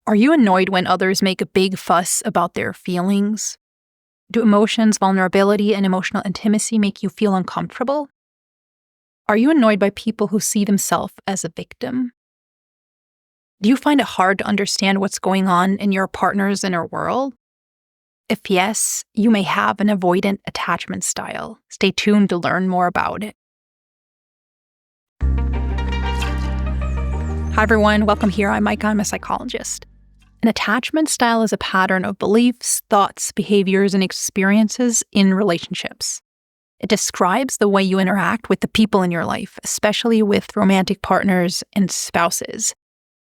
Are you annoyed when others make a big fuss about their feelings? Do emotions, vulnerability, and emotional intimacy make you feel uncomfortable? Are you annoyed by people who see themselves as a victim? Do you find it hard to understand what's going on in your partner's inner world? If yes, you may have an avoidant attachment style. Stay tuned to learn more about it. Hi everyone, welcome here. I'm Maika, I'm a psychologist. An attachment style is a pattern of beliefs, thoughts, behaviors, and experiences in relationships. It describes the way you interact with the people in your life, especially with romantic partners and spouses.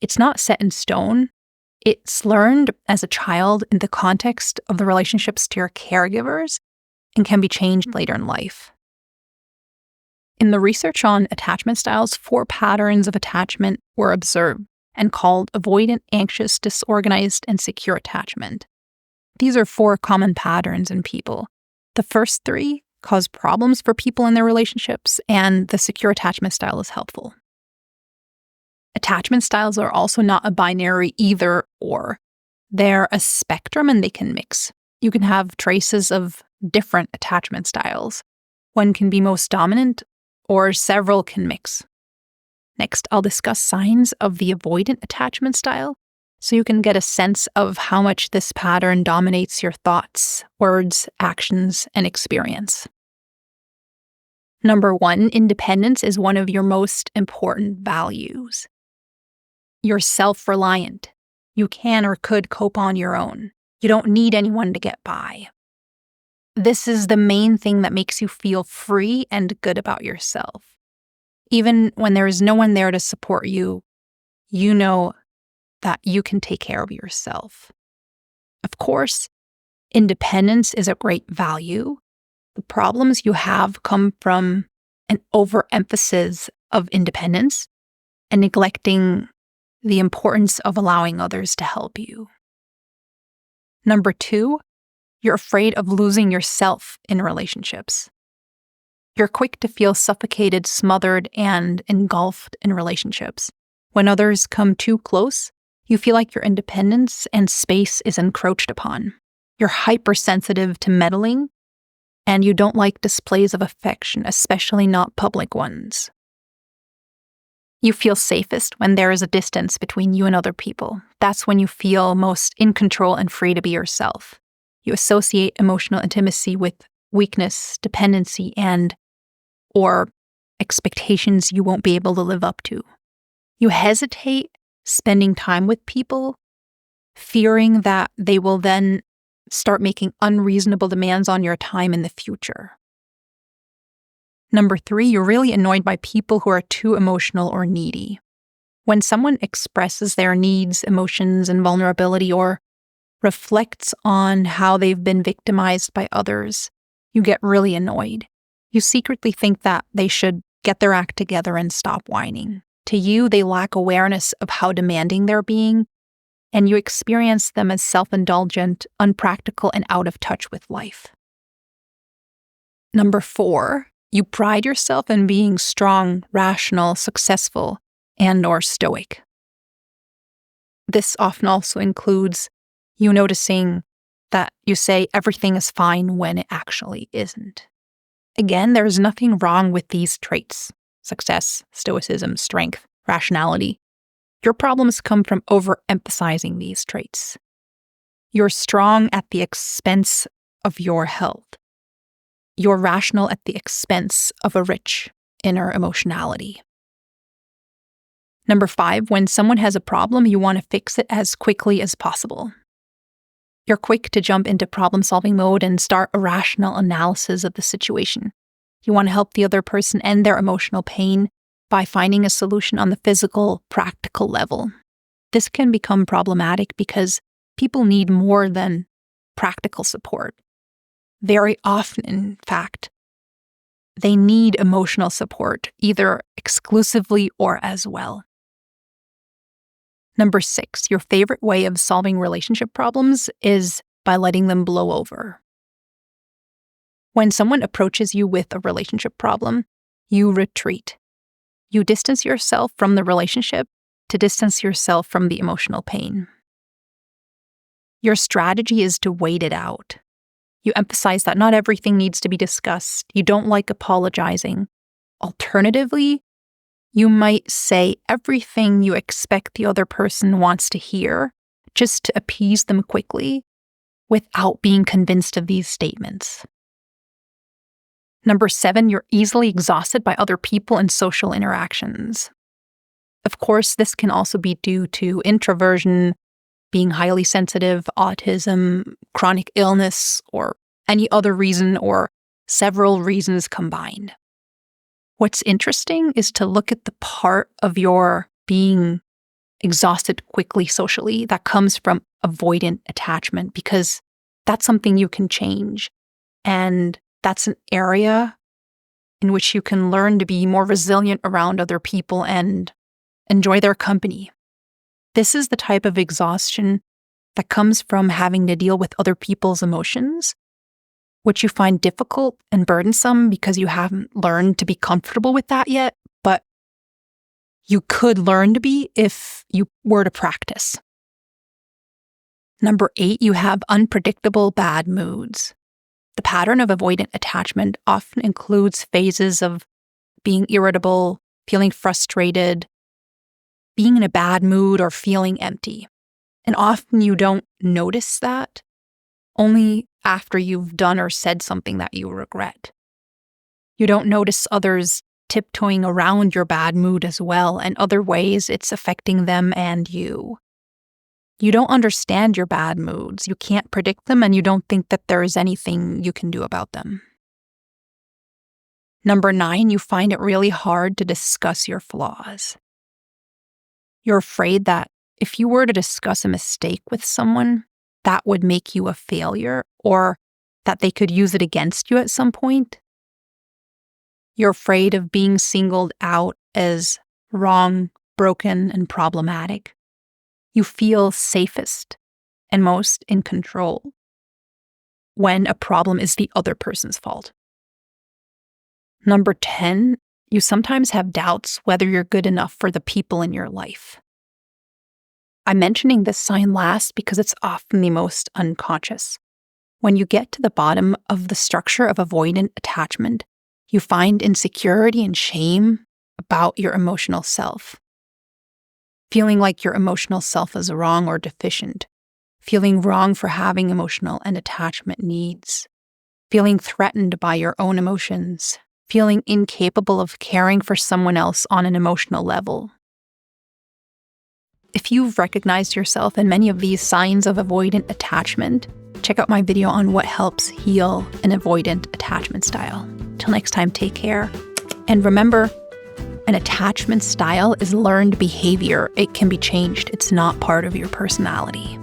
It's not set in stone. It's learned as a child in the context of the relationships to your caregivers and can be changed later in life. In the research on attachment styles, 4 patterns of attachment were observed and called avoidant, anxious, disorganized, and secure attachment. These are 4 common patterns in people. The first 3 cause problems for people in their relationships, and the secure attachment style is helpful. Attachment styles are also not a binary either or. They're a spectrum and they can mix. You can have traces of different attachment styles. One can be most dominant, or several can mix. Next, I'll discuss signs of the avoidant attachment style so you can get a sense of how much this pattern dominates your thoughts, words, actions, and experience. Number 1, independence is one of your most important values. You're self-reliant. You can or could cope on your own. You don't need anyone to get by. This is the main thing that makes you feel free and good about yourself. Even when there is no one there to support you, you know that you can take care of yourself. Of course, independence is a great value. The problems you have come from an overemphasis of independence and neglecting the importance of allowing others to help you. Number 2, you're afraid of losing yourself in relationships. You're quick to feel suffocated, smothered, and engulfed in relationships. When others come too close, you feel like your independence and space is encroached upon. You're hypersensitive to meddling, and you don't like displays of affection, especially not public ones. You feel safest when there is a distance between you and other people. That's when you feel most in control and free to be yourself. You associate emotional intimacy with weakness, dependency, or expectations you won't be able to live up to. You hesitate spending time with people, fearing that they will then start making unreasonable demands on your time in the future. Number 3, you're really annoyed by people who are too emotional or needy. When someone expresses their needs, emotions, and vulnerability, or reflects on how they've been victimized by others, you get really annoyed. You secretly think that they should get their act together and stop whining. To you, they lack awareness of how demanding they're being, and you experience them as self-indulgent, unpractical, and out of touch with life. Number 4, you pride yourself in being strong, rational, successful, and/or stoic. This often also includes you noticing that you say everything is fine when it actually isn't. Again, there is nothing wrong with these traits: success, stoicism, strength, rationality. Your problems come from overemphasizing these traits. You're strong at the expense of your health. You're rational at the expense of a rich inner emotionality. Number 5, when someone has a problem, you want to fix it as quickly as possible. You're quick to jump into problem-solving mode and start a rational analysis of the situation. You want to help the other person end their emotional pain by finding a solution on the physical, practical level. This can become problematic because people need more than practical support. Very often, in fact, they need emotional support, either exclusively or as well. Number 6, your favorite way of solving relationship problems is by letting them blow over. When someone approaches you with a relationship problem, you retreat. You distance yourself from the relationship to distance yourself from the emotional pain. Your strategy is to wait it out. You emphasize that not everything needs to be discussed. You don't like apologizing. Alternatively, you might say everything you expect the other person wants to hear just to appease them quickly without being convinced of these statements. Number 7, you're easily exhausted by other people and social interactions. Of course, this can also be due to introversion, being highly sensitive, autism, chronic illness, or any other reason or several reasons combined. What's interesting is to look at the part of your being exhausted quickly socially that comes from avoidant attachment, because that's something you can change. And that's an area in which you can learn to be more resilient around other people and enjoy their company. This is the type of exhaustion that comes from having to deal with other people's emotions, which you find difficult and burdensome because you haven't learned to be comfortable with that yet, but you could learn to be if you were to practice. Number 8, you have unpredictable bad moods. The pattern of avoidant attachment often includes phases of being irritable, feeling frustrated, being in a bad mood, or feeling empty. And often you don't notice that only after you've done or said something that you regret. You don't notice others tiptoeing around your bad mood as well, and other ways it's affecting them and you. You don't understand your bad moods, you can't predict them, and you don't think that there is anything you can do about them. Number 9, you find it really hard to discuss your flaws. You're afraid that if you were to discuss a mistake with someone, that would make you a failure, or that they could use it against you at some point. You're afraid of being singled out as wrong, broken, and problematic. You feel safest and most in control when a problem is the other person's fault. Number 10, you sometimes have doubts whether you're good enough for the people in your life. I'm mentioning this sign last because it's often the most unconscious. When you get to the bottom of the structure of avoidant attachment, you find insecurity and shame about your emotional self. Feeling like your emotional self is wrong or deficient. Feeling wrong for having emotional and attachment needs. Feeling threatened by your own emotions. Feeling incapable of caring for someone else on an emotional level. If you've recognized yourself in many of these signs of avoidant attachment, check out my video on what helps heal an avoidant attachment style. Till next time, take care. And remember, an attachment style is learned behavior. It can be changed. It's not part of your personality.